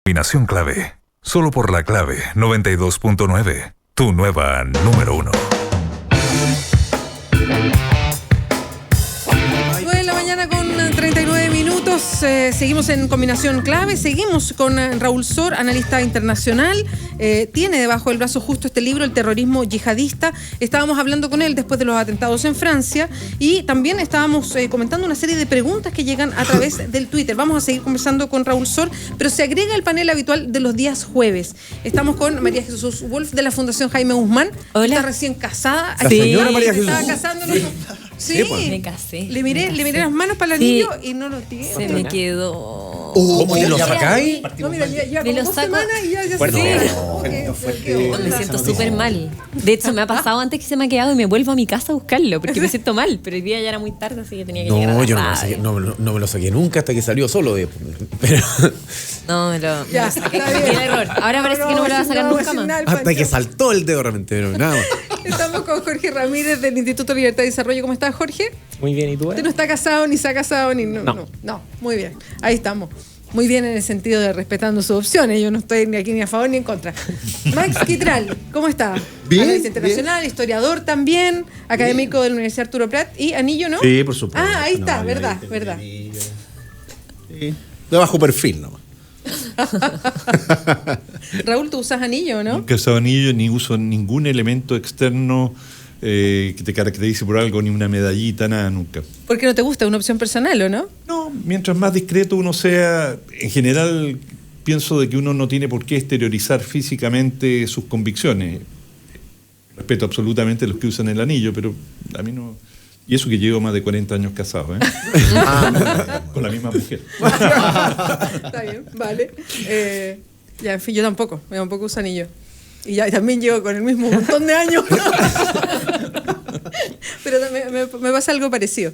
Combinación clave. Solo por la clave 92.9. Tu nueva número 1. 9 de la mañana con 39 minutos. Seguimos en Combinación Clave. Seguimos con Raúl Sor, analista internacional. Tiene debajo del brazo justo este libro, El terrorismo yihadista. Estábamos hablando con él después de los atentados en Francia y también estábamos comentando una serie de preguntas que llegan a través del Twitter. Vamos a seguir conversando con Raúl Sor, pero se agrega el panel habitual de los días jueves. Estamos con María Jesús Wolf de la Fundación Jaime Guzmán. Hola. Está recién casada. La señora María Jesús. Estaba casando. Sí, Me casé. Le miré las manos para el anillo y no lo tiré. Se me quedó. ¿Cómo te lo sacáis? No, mira, ya Me como lo 2 saco. semanas y ya Fuerte, se Me siento súper mal. De hecho, me ha pasado antes que se me ha quedado y me vuelvo a mi casa a buscarlo porque me siento mal. Pero el día ya era muy tarde, así que tenía que llegar a No, la yo no me, lo radio. saqué, no me lo saqué nunca hasta que salió solo. Pero No, me lo Ya, saqué. está bien. Cometí el error. Ahora parece que no me lo voy a sacar nunca más. hasta que saltó el dedo realmente. Pero nada más. Estamos con Jorge Ramírez del Instituto Libertad y Desarrollo. ¿Cómo estás, Jorge? Muy bien, ¿y tú? Usted no está casado, ni se ha casado, ni... No, muy bien. Ahí estamos. Muy bien en el sentido de respetando sus opciones. Yo no estoy ni aquí ni a favor ni en contra. Max Quitral, ¿cómo está? Bien, Analista internacional, historiador también, académico de la Universidad Arturo Prat. ¿Y anillo, no? Sí, por supuesto. Ah, ahí está, No, verdad. Sí, de bajo perfil nomás. Raúl, ¿tú usas anillo, no? Nunca he usado anillo ni uso ningún elemento externo que te caracterice por algo, ni una medallita, nada, nunca. Porque no te gusta, una opción personal, ¿o no? No, mientras más discreto uno sea, en general pienso de que uno no tiene por qué exteriorizar físicamente sus convicciones. Respeto absolutamente a los que usan el anillo, pero a mí no... Y eso que llevo más de 40 años casado, ¿eh? Con la misma mujer. Está bien, vale. Ya, en fin, yo tampoco uso anillo. Y ya también llevo con el mismo montón de años. Pero me pasa algo parecido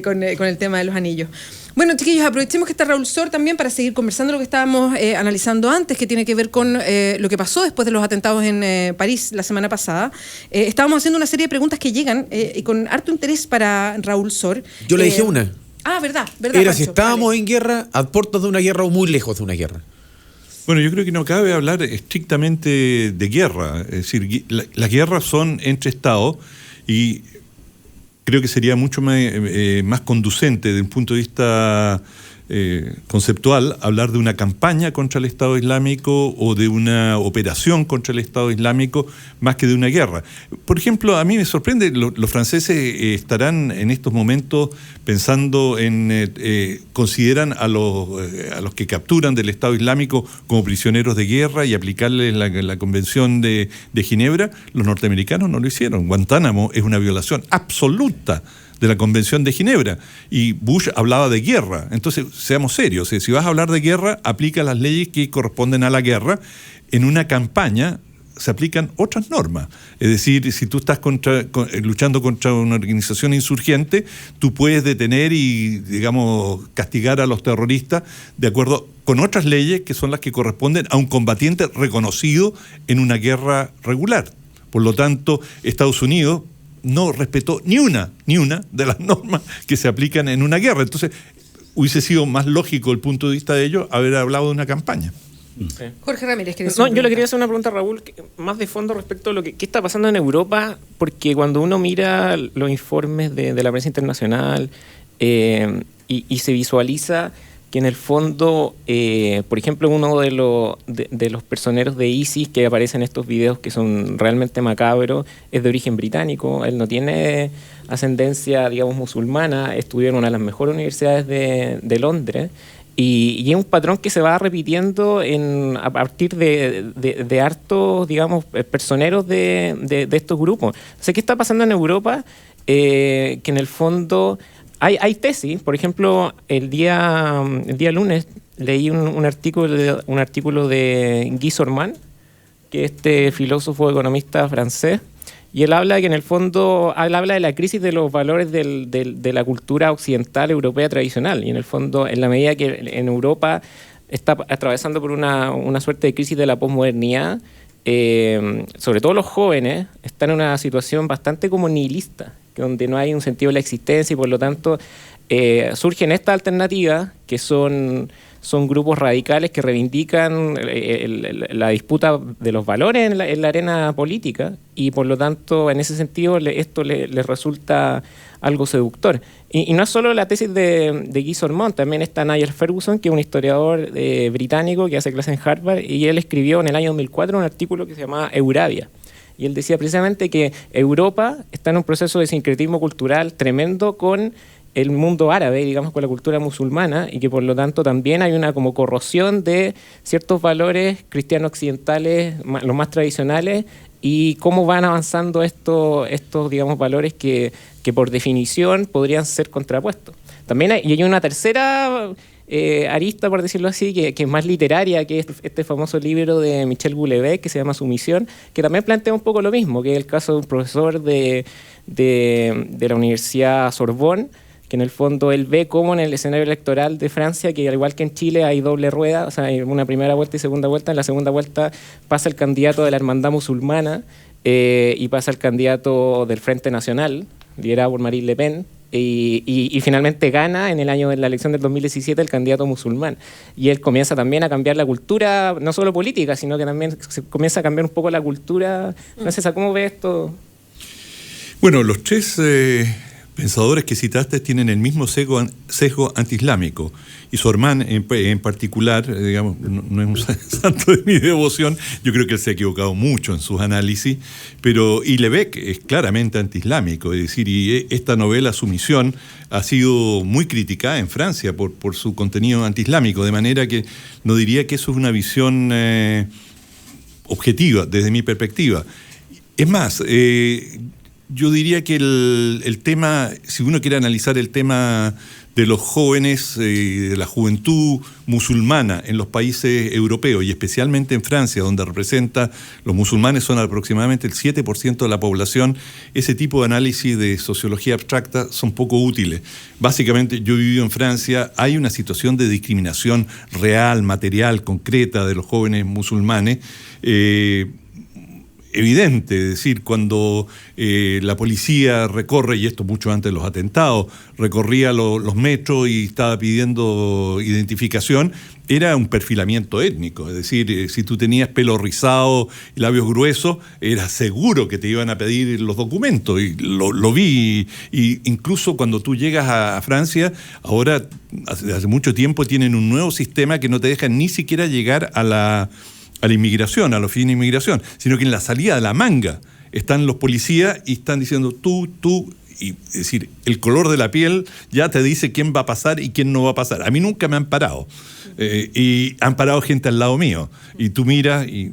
con el tema de los anillos. Bueno, chiquillos, aprovechemos que está Raúl Sor también para seguir conversando lo que estábamos analizando antes, que tiene que ver con lo que pasó después de los atentados en París la semana pasada. Estábamos haciendo una serie de preguntas que llegan y con harto interés para Raúl Sor. Yo le dije una. Ah, verdad. Era Pancho, si estábamos vale. en guerra, a puertas de una guerra o muy lejos de una guerra. Bueno, yo creo que no cabe hablar estrictamente de guerra. Es decir, las guerras son entre Estados y creo que sería mucho más conducente desde un punto de vista conceptual hablar de una campaña contra el Estado Islámico o de una operación contra el Estado Islámico más que de una guerra. Por ejemplo, a mí me sorprende, los franceses estarán en estos momentos pensando en, consideran a los que capturan del Estado Islámico como prisioneros de guerra y aplicarles la Convención de Ginebra. Los norteamericanos no lo hicieron. Guantánamo es una violación absoluta de la Convención de Ginebra, y Bush hablaba de guerra. Entonces, seamos serios, si vas a hablar de guerra, aplica las leyes que corresponden a la guerra. En una campaña se aplican otras normas. Es decir, si tú estás luchando contra una organización insurgente, tú puedes detener y, digamos, castigar a los terroristas de acuerdo con otras leyes que son las que corresponden a un combatiente reconocido en una guerra regular. Por lo tanto, Estados Unidos no respetó ni una de las normas que se aplican en una guerra. Entonces, hubiese sido más lógico el punto de vista de ellos haber hablado de una campaña. Sí. Jorge Ramírez, ¿quieres No, yo le quería hacer una pregunta a Raúl, más de fondo respecto a lo que está pasando en Europa, porque cuando uno mira los informes de la prensa internacional y se visualiza que en el fondo, por ejemplo, uno de los personeros de ISIS que aparece en estos videos que son realmente macabros es de origen británico. Él no tiene ascendencia, digamos, musulmana. Estudió en una de las mejores universidades de Londres. Y es un patrón que se va repitiendo a partir de hartos, digamos, personeros de estos grupos. Entonces, ¿qué está pasando en Europa? Que en el fondo... Hay tesis, por ejemplo, el día lunes leí un artículo de Guy Sorman, que es este filósofo economista francés, y él habla que en el fondo habla de la crisis de los valores de la cultura occidental europea tradicional, y en el fondo, en la medida que en Europa está atravesando por una suerte de crisis de la posmodernidad, sobre todo los jóvenes están en una situación bastante como nihilista, donde no hay un sentido de la existencia y por lo tanto surgen estas alternativas que son son grupos radicales que reivindican la disputa de los valores en la arena política, y por lo tanto, en ese sentido, esto les resulta algo seductor. Y no es solo la tesis de Guy Sormont, también está Nigel Ferguson, que es un historiador británico que hace clases en Harvard, y él escribió en el año 2004 un artículo que se llamaba Euravia. Y él decía precisamente que Europa está en un proceso de sincretismo cultural tremendo con el mundo árabe, digamos, con la cultura musulmana, y que por lo tanto también hay una como corrosión de ciertos valores cristianos occidentales, los más tradicionales, y cómo van avanzando estos digamos, valores que por definición podrían ser contrapuestos. También hay una tercera arista, por decirlo así, que es más literaria, que es este famoso libro de Michel Houellebecq que se llama Sumisión, que también plantea un poco lo mismo, que es el caso de un profesor de la Universidad Sorbonne, que en el fondo él ve cómo en el escenario electoral de Francia, que al igual que en Chile hay doble rueda, o sea, hay una primera vuelta y segunda vuelta. En la segunda vuelta pasa el candidato de la Hermandad Musulmana y pasa el candidato del Frente Nacional, liderado por Marine Le Pen, y finalmente gana en la elección del 2017 el candidato musulmán. Y él comienza también a cambiar la cultura, no solo política, sino que también se comienza a cambiar un poco la cultura. No sé, ¿cómo ves esto? Bueno, los tres pensadores que citaste tienen el mismo sesgo antiislámico, y Sormán en particular, digamos, no es un santo de mi devoción. Yo creo que él se ha equivocado mucho en sus análisis, y Lebecq es claramente antiislámico, es decir, y esta novela Sumisión ha sido muy criticada en Francia por su contenido antiislámico, de manera que no diría que eso es una visión objetiva desde mi perspectiva. Es más, yo diría que el tema, si uno quiere analizar el tema de los jóvenes, de la juventud musulmana en los países europeos, y especialmente en Francia, donde los musulmanes son aproximadamente el 7% de la población, ese tipo de análisis de sociología abstracta son poco útiles. Básicamente, yo he vivido en Francia, hay una situación de discriminación real, material, concreta de los jóvenes musulmanes, evidente, es decir, cuando la policía recorre, y esto mucho antes de los atentados, recorría los metros y estaba pidiendo identificación, era un perfilamiento étnico, es decir, si tú tenías pelo rizado y labios gruesos, era seguro que te iban a pedir los documentos, y lo vi, y incluso cuando tú llegas a Francia, ahora, hace mucho tiempo, tienen un nuevo sistema que no te deja ni siquiera llegar a la inmigración, a los fines de inmigración, sino que en la salida de la manga están los policías y están diciendo tú, y es decir, el color de la piel ya te dice quién va a pasar y quién no va a pasar. A mí nunca me han parado, y han parado gente al lado mío, y tú miras, y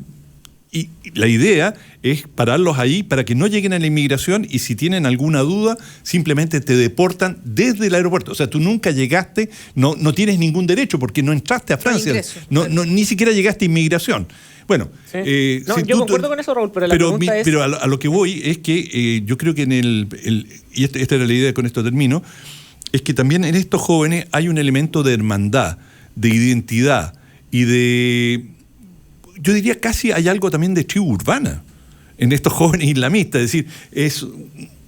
la idea es pararlos ahí para que no lleguen a la inmigración, y si tienen alguna duda, simplemente te deportan desde el aeropuerto. O sea, tú nunca llegaste, no tienes ningún derecho porque no entraste a Francia, ni siquiera llegaste a inmigración. Bueno, sí. Yo concuerdo con eso, Raúl, pero la pregunta es... Pero a lo que voy es que yo creo que y esta era la idea, con esto termino, es que también en estos jóvenes hay un elemento de hermandad, de identidad y de... Yo diría casi hay algo también de tribu urbana en estos jóvenes islamistas, es decir, es,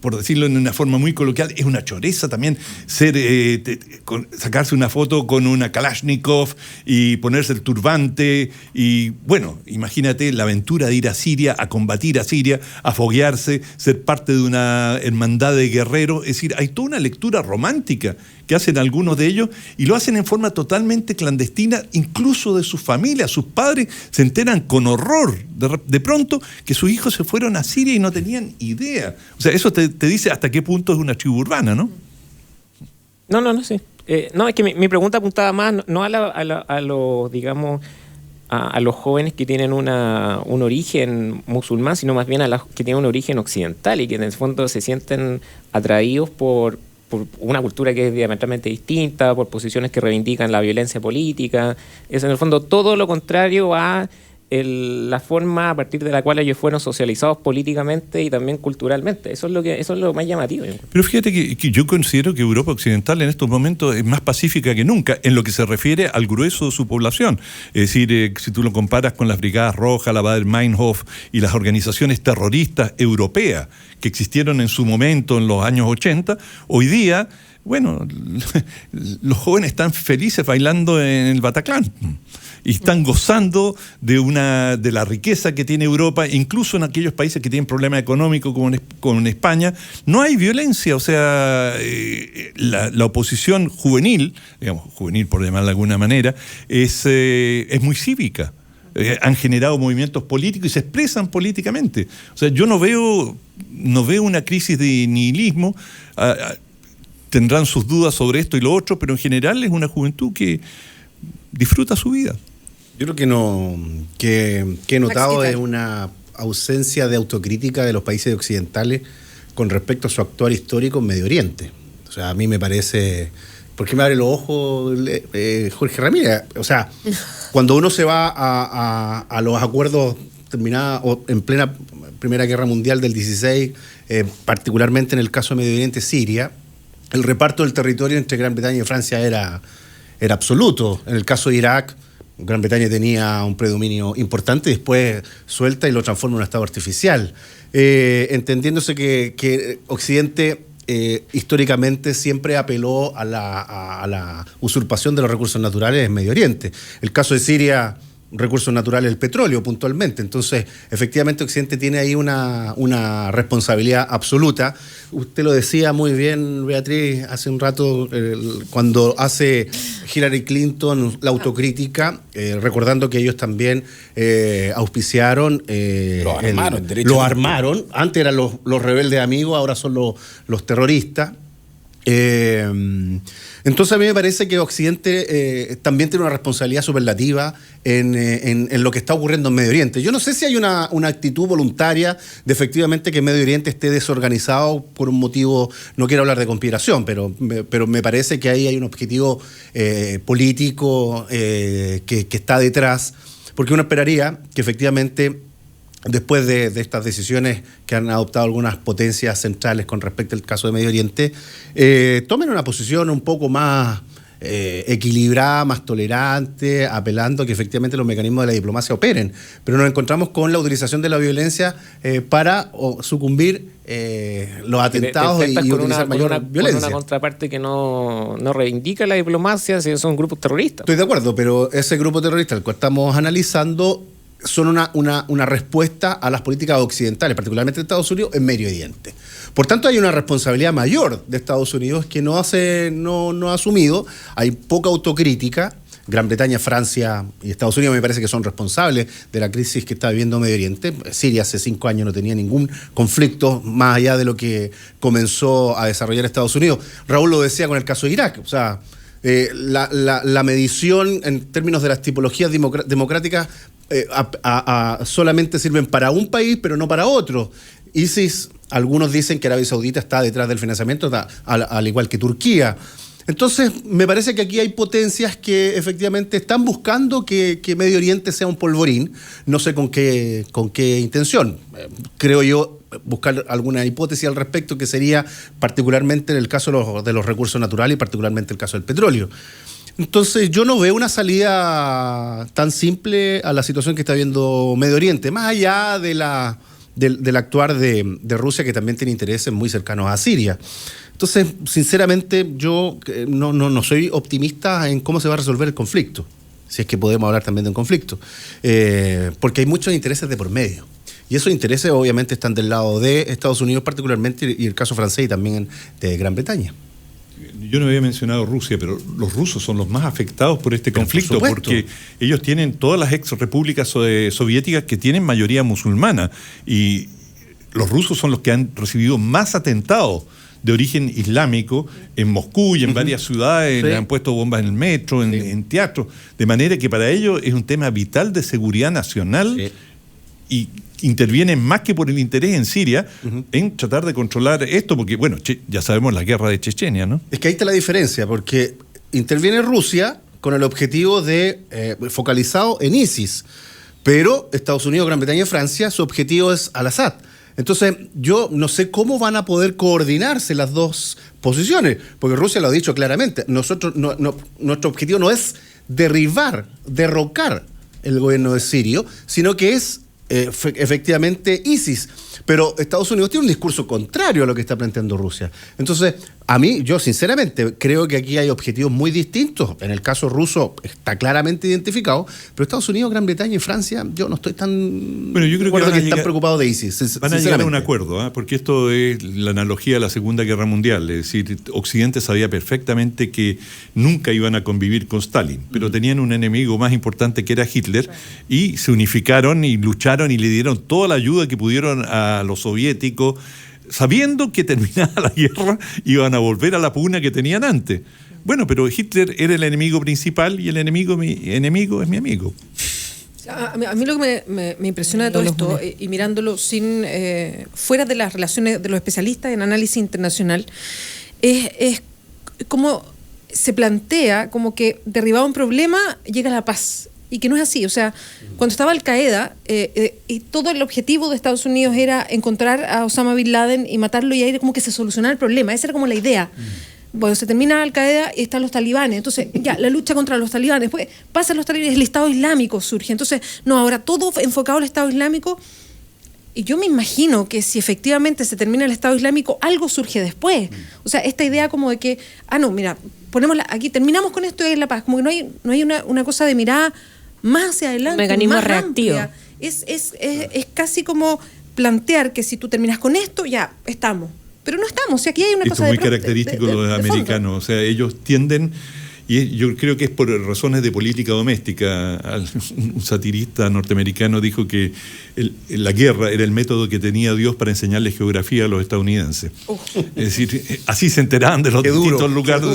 por decirlo en una forma muy coloquial, es una choreza también sacarse una foto con una Kalashnikov y ponerse el turbante, y bueno, imagínate la aventura de ir a Siria, a combatir a Siria, a foguearse, ser parte de una hermandad de guerreros. Es decir, hay toda una lectura romántica que hacen algunos de ellos, y lo hacen en forma totalmente clandestina, incluso de sus familias. Sus padres se enteran con horror de pronto que sus hijos se fueron a Siria y no tenían idea. O sea, eso te dice hasta qué punto es una tribu urbana, ¿no? No, sí. No, es que mi pregunta apuntaba más no a los, digamos, a los jóvenes que tienen un origen musulmán, sino más bien a los que tienen un origen occidental y que en el fondo se sienten atraídos por una cultura que es diametralmente distinta, por posiciones que reivindican la violencia política. Es en el fondo todo lo contrario a la forma a partir de la cual ellos fueron socializados políticamente y también culturalmente. Eso es lo más llamativo. Pero fíjate que yo considero que Europa Occidental en estos momentos es más pacífica que nunca en lo que se refiere al grueso de su población. Es decir, si tú lo comparas con las Brigadas Rojas, la Baader-Meinhof y las organizaciones terroristas europeas que existieron en su momento en los años 80, hoy día Bueno, los jóvenes están felices bailando en el Bataclan y están gozando de la riqueza que tiene Europa, incluso en aquellos países que tienen problemas económicos como en España. No hay violencia, o sea, la oposición juvenil, digamos, juvenil por llamarla de alguna manera, es muy cívica. Han generado movimientos políticos y se expresan políticamente. O sea, yo no veo una crisis de nihilismo. Tendrán sus dudas sobre esto y lo otro, pero en general es una juventud que disfruta su vida. Yo creo que he notado es una ausencia de autocrítica de los países occidentales con respecto a su actuar histórico en Medio Oriente. O sea, a mí me parece... ¿Por qué me abre los ojos Jorge Ramírez? O sea, cuando uno se va a los acuerdos terminados en plena Primera Guerra Mundial del 16, particularmente en el caso de Medio Oriente, Siria, el reparto del territorio entre Gran Bretaña y Francia era absoluto. En el caso de Irak, Gran Bretaña tenía un predominio importante y después suelta y lo transforma en un estado artificial. Entendiéndose que Occidente históricamente siempre apeló a la usurpación de los recursos naturales en Medio Oriente. El caso de Siria, recursos naturales, el petróleo puntualmente. Entonces, efectivamente, Occidente tiene ahí una responsabilidad absoluta. Usted lo decía muy bien, Beatriz, hace un rato, cuando hace Hillary Clinton la autocrítica, recordando que ellos también auspiciaron... Lo armaron. Antes eran los rebeldes amigos, ahora son los terroristas. Entonces a mí me parece que Occidente también tiene una responsabilidad superlativa en lo que está ocurriendo en Medio Oriente. Yo no sé si hay una actitud voluntaria de efectivamente que Medio Oriente esté desorganizado por un motivo, no quiero hablar de conspiración, pero me parece que ahí hay un objetivo político que está detrás, porque uno esperaría que efectivamente... Después de estas decisiones que han adoptado algunas potencias centrales con respecto al caso de Medio Oriente, tomen una posición un poco más equilibrada, más tolerante, apelando a que efectivamente los mecanismos de la diplomacia operen. Pero nos encontramos con la utilización de la violencia para sucumbir los atentados y utilizar mayor violencia. Con una contraparte que no reivindica la diplomacia, si son grupos terroristas. Estoy de acuerdo, pero ese grupo terrorista al cual estamos analizando son una respuesta a las políticas occidentales, particularmente de Estados Unidos, en Medio Oriente. Por tanto, hay una responsabilidad mayor de Estados Unidos que no ha asumido. Hay poca autocrítica. Gran Bretaña, Francia y Estados Unidos me parece que son responsables de la crisis que está viviendo Medio Oriente. Siria hace 5 años no tenía ningún conflicto más allá de lo que comenzó a desarrollar Estados Unidos. Raúl lo decía con el caso de Irak. O sea, la medición en términos de las tipologías democráticas solamente sirven para un país, pero no para otro. ISIS, algunos dicen que Arabia Saudita está detrás del financiamiento, al igual que Turquía. Entonces, me parece que aquí hay potencias que efectivamente están buscando que Medio Oriente sea un polvorín. No sé con qué intención. Creo yo buscar alguna hipótesis al respecto, que sería particularmente en el caso de los recursos naturales y particularmente el caso del petróleo. Entonces yo no veo una salida tan simple a la situación que está viendo Medio Oriente, más allá del actuar de Rusia, que también tiene intereses muy cercanos a Siria. Entonces, sinceramente, yo no soy optimista en cómo se va a resolver el conflicto, si es que podemos hablar también de un conflicto, porque hay muchos intereses de por medio. Y esos intereses obviamente están del lado de Estados Unidos particularmente, y el caso francés y también de Gran Bretaña. Yo no había mencionado Rusia, pero los rusos son los más afectados por este conflicto, porque ellos tienen todas las ex repúblicas soviéticas que tienen mayoría musulmana, y los rusos son los que han recibido más atentados de origen islámico en Moscú y en varias ciudades. Sí. Han puesto bombas en el metro, en teatros, de manera que para ellos es un tema vital de seguridad nacional, y intervienen más que por el interés en Siria en tratar de controlar esto, porque, bueno, ya sabemos la guerra de Chechenia, ¿no? Es que ahí está la diferencia, porque interviene Rusia con el objetivo de focalizado en ISIS, pero Estados Unidos, Gran Bretaña y Francia, su objetivo es Al-Assad. Entonces, yo no sé cómo van a poder coordinarse las dos posiciones, porque Rusia lo ha dicho claramente. Nuestro objetivo no es derrocar el gobierno de Sirio, sino que es efectivamente ISIS. Pero Estados Unidos tiene un discurso contrario a lo que está planteando Rusia. Entonces, A mí, yo sinceramente, creo que aquí hay objetivos muy distintos. En el caso ruso está claramente identificado, pero Estados Unidos, Gran Bretaña y Francia, yo no estoy tan... Bueno, yo creo que están preocupados de ISIS. Van a llegar a un acuerdo, porque esto es la analogía a la Segunda Guerra Mundial. Es decir, Occidente sabía perfectamente que nunca iban a convivir con Stalin, pero tenían un enemigo más importante que era Hitler, y se unificaron y lucharon y le dieron toda la ayuda que pudieron a los soviéticos, sabiendo que terminada la guerra iban a volver a la pugna que tenían antes. Bueno, pero Hitler era el enemigo principal y el enemigo es mi amigo. A mí lo que me impresiona de todo esto, y mirándolo sin fuera de las relaciones de los especialistas en análisis internacional, es cómo se plantea como que derribado un problema llega la paz. Y que no es así. O sea, cuando estaba Al-Qaeda, y todo el objetivo de Estados Unidos era encontrar a Osama Bin Laden y matarlo, y ahí como que se solucionara el problema. Esa era como la idea. Bueno, se termina Al-Qaeda y están los talibanes. Entonces, ya, la lucha contra los talibanes. Después pasan los talibanes, el Estado Islámico surge. Entonces, no, ahora todo enfocado al Estado Islámico. Y yo me imagino que si efectivamente se termina el Estado Islámico, algo surge después. O sea, esta idea como de que, no, mira, aquí terminamos con esto y es la paz. Como que no hay una cosa de mirada más hacia adelante, un mecanismo más reactivo. Amplia. Es casi como plantear que si tú terminas con esto, ya estamos. Pero no estamos. Aquí hay una Esto cosa es muy de característico de los americanos. O sea, ellos tienden, y yo creo que es por razones de política doméstica. Un satirista norteamericano dijo que la guerra era el método que tenía Dios para enseñarle geografía a los estadounidenses. Es decir, así se enteraban de los distintos lugares,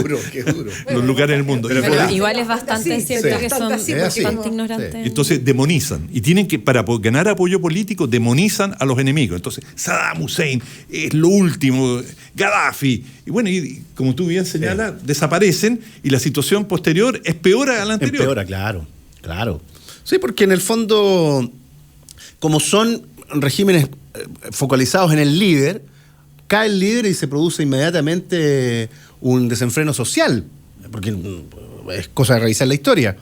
los lugares del mundo. Pero igual es bastante cierto que son bastante ignorantes. Sí. Entonces demonizan, y tienen que, para ganar apoyo político, demonizan a los enemigos. Entonces, Saddam Hussein es lo último, Gaddafi, y bueno, y como tú bien señalas, desaparecen, y la situación posterior es peor a la anterior. Empeora, claro. Sí, porque en el fondo, como son regímenes focalizados en el líder, cae el líder y se produce inmediatamente un desenfreno social, porque es cosa de revisar la historia.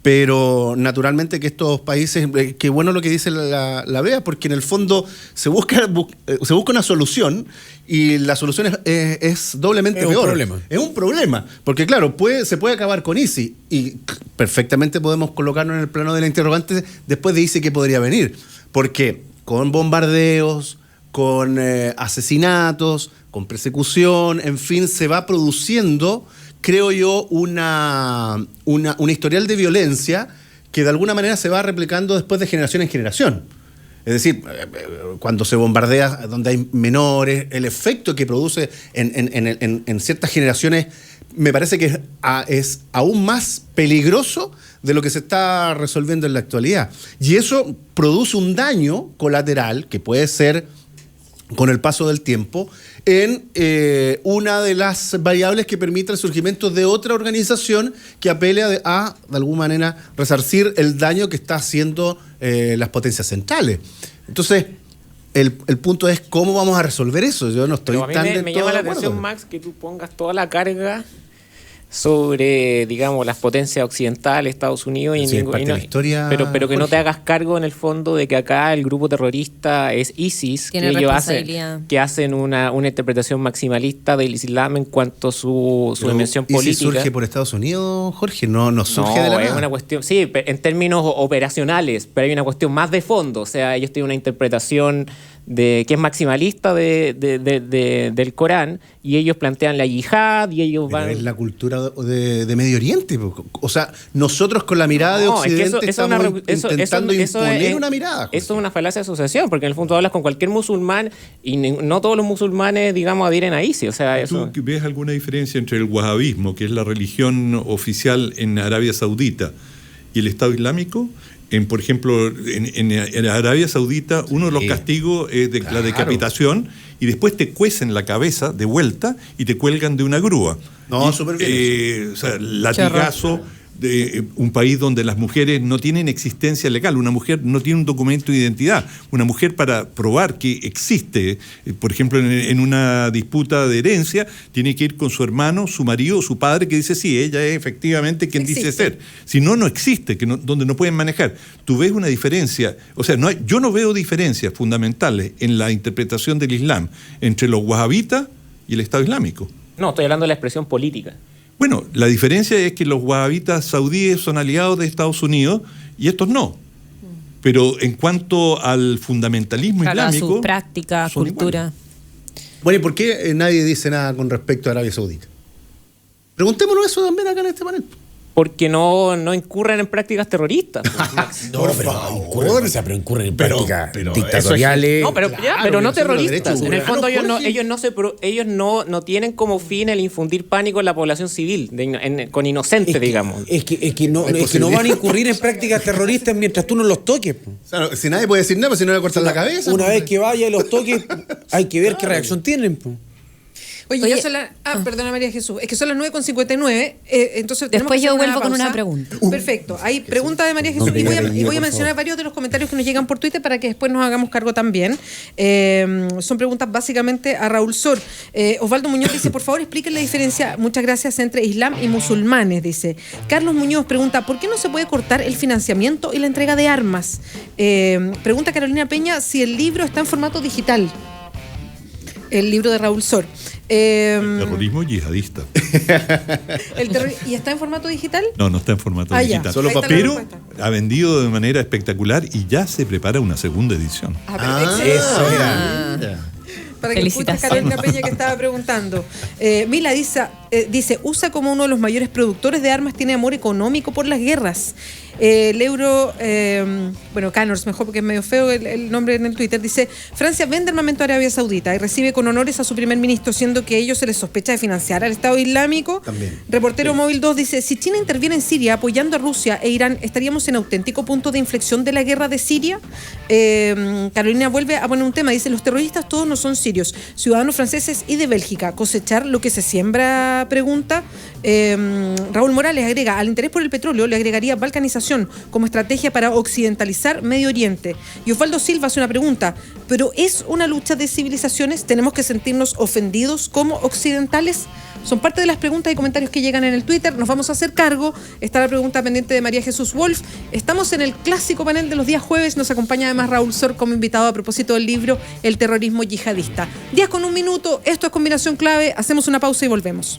Pero naturalmente que estos países, qué bueno lo que dice la Bea, porque en el fondo se busca una solución, y la solución es doblemente peor. Es un problema. Porque claro, se puede acabar con ISIS, y perfectamente podemos colocarnos en el plano de la interrogante después de ISIS, ¿qué podría venir? Porque con bombardeos, con asesinatos, con persecución, en fin, se va produciendo, creo yo, un historial de violencia que de alguna manera se va replicando después de generación en generación. Es decir, cuando se bombardea donde hay menores, el efecto que produce en ciertas generaciones me parece que es aún más peligroso de lo que se está resolviendo en la actualidad. Y eso produce un daño colateral que puede ser, con el paso del tiempo, en una de las variables que permite el surgimiento de otra organización que apele a de alguna manera, resarcir el daño que está haciendo las potencias centrales. Entonces, el punto es cómo vamos a resolver eso. Yo no estoy tan de me todo llama la de acuerdo. atención, Max, que tú pongas toda la carga sobre, digamos, las potencias occidentales, Estados Unidos, Sí, parte de la historia, pero que no Jorge. te hagas cargo en el fondo de que acá el grupo terrorista es ISIS, Tiene que ellos responsabilidad. hacen una interpretación maximalista del Islam en cuanto a su dimensión ¿Y si política. surge por Estados Unidos, Jorge? No surge de la es nada. una cuestión, sí, en términos operacionales, pero hay una cuestión más de fondo. O sea, ellos tienen una interpretación que es maximalista del Corán, y ellos plantean la yihad, y ellos Pero van... es la cultura de Medio Oriente. O sea, nosotros con la mirada de No, es que Occidente estamos intentando imponer una mirada. Jorge. Eso es una falacia de asociación, porque en el fondo hablas con cualquier musulmán y no todos los musulmanes, digamos, adhieren a ISIS. O sea, eso... ¿Tú ves alguna diferencia entre el wahabismo, que es la religión oficial en Arabia Saudita, y el Estado Islámico? Por ejemplo, en Arabia Saudita, uno de los castigos es la decapitación, y después te cuecen la cabeza de vuelta y te cuelgan de una grúa. No, súper bien. O sea, latigazo. De un país donde las mujeres no tienen existencia legal. Una mujer no tiene un documento de identidad. Una mujer, para probar que existe, por ejemplo, en una disputa de herencia, tiene que ir con su hermano, su marido, su padre, que dice sí, ella es efectivamente quien dice ser. Si no, no existe, donde no pueden manejar. Tú ves una diferencia, o sea, yo no veo diferencias fundamentales en la interpretación del Islam entre los wahabitas y el Estado Islámico. No, estoy hablando de la expresión política. Bueno, la diferencia es que los wahabitas saudíes son aliados de Estados Unidos y estos no. Pero en cuanto al fundamentalismo Claro, a islámico... sus prácticas, son cultura. iguales. Bueno, ¿y por qué nadie dice nada con respecto a Arabia Saudita? Preguntémonos eso también acá en este panel. Porque no incurren en prácticas terroristas. No, pero incurren en prácticas pero dictatoriales. No, pero, Claro, pero no que son los terroristas. derechos En el fondo humanos, ellos no tienen como fin el infundir pánico en la población civil, con inocentes, digamos. Es que no van a incurrir en prácticas terroristas mientras tú no los toques. Po. O sea, no, si nadie puede decir nada, pues si no le cortan la cabeza. Una pues. vez que vaya y los toques, hay que ver qué reacción tienen. Po. Oye, ya son las... perdona María Jesús. Es que son las 9:59. Entonces tenemos Después que yo hacer vuelvo con pausa. una pregunta. Perfecto. Hay pregunta de María Jesús. No, y voy a por mencionar favor. varios de los comentarios que nos llegan por Twitter para que después nos hagamos cargo también. Son preguntas básicamente a Raúl Sor. Osvaldo Muñoz dice, por favor, expliquen la diferencia, muchas gracias, entre Islam y musulmanes, dice. Carlos Muñoz pregunta, ¿por qué no se puede cortar el financiamiento y la entrega de armas? Pregunta Carolina Peña si el libro está en formato digital. El libro de Raúl Sor. Terrorismo yihadista. ¿Y está en formato digital? No está en formato Ya. digital. Solo Ahí está la Pero respuesta. ha vendido de manera espectacular y ya se prepara una segunda edición. Excelente. Eso era. Para que escuches Carolina Peña que estaba preguntando. Mila dice, USA como uno de los mayores productores de armas tiene amor económico por las guerras. El euro, Cannors, mejor porque es medio feo el nombre en el Twitter, dice, Francia vende armamento a Arabia Saudita y recibe con honores a su primer ministro, siendo que ellos se les sospecha de financiar al Estado Islámico. También. Reportero Móvil 2 dice, si China interviene en Siria apoyando a Rusia e Irán, ¿estaríamos en auténtico punto de inflexión de la guerra de Siria? Carolina vuelve a poner un tema, dice, los terroristas todos no son sirios, ciudadanos franceses y de Bélgica. ¿Cosechar lo que se siembra? Pregunta. Raúl Morales agrega, al interés por el petróleo le agregaría balcanización como estrategia para occidentalizar Medio Oriente. Y Osvaldo Silva hace una pregunta, ¿pero es una lucha de civilizaciones? ¿Tenemos que sentirnos ofendidos como occidentales? Son parte de las preguntas y comentarios que llegan en el Twitter. Nos vamos a hacer cargo. Está la pregunta pendiente de María Jesús Wolf. Estamos en el clásico panel de los días jueves. Nos acompaña además Raúl Sor como invitado a propósito del libro El terrorismo yihadista. 10:01. Esto es Combinación Clave. Hacemos una pausa y volvemos.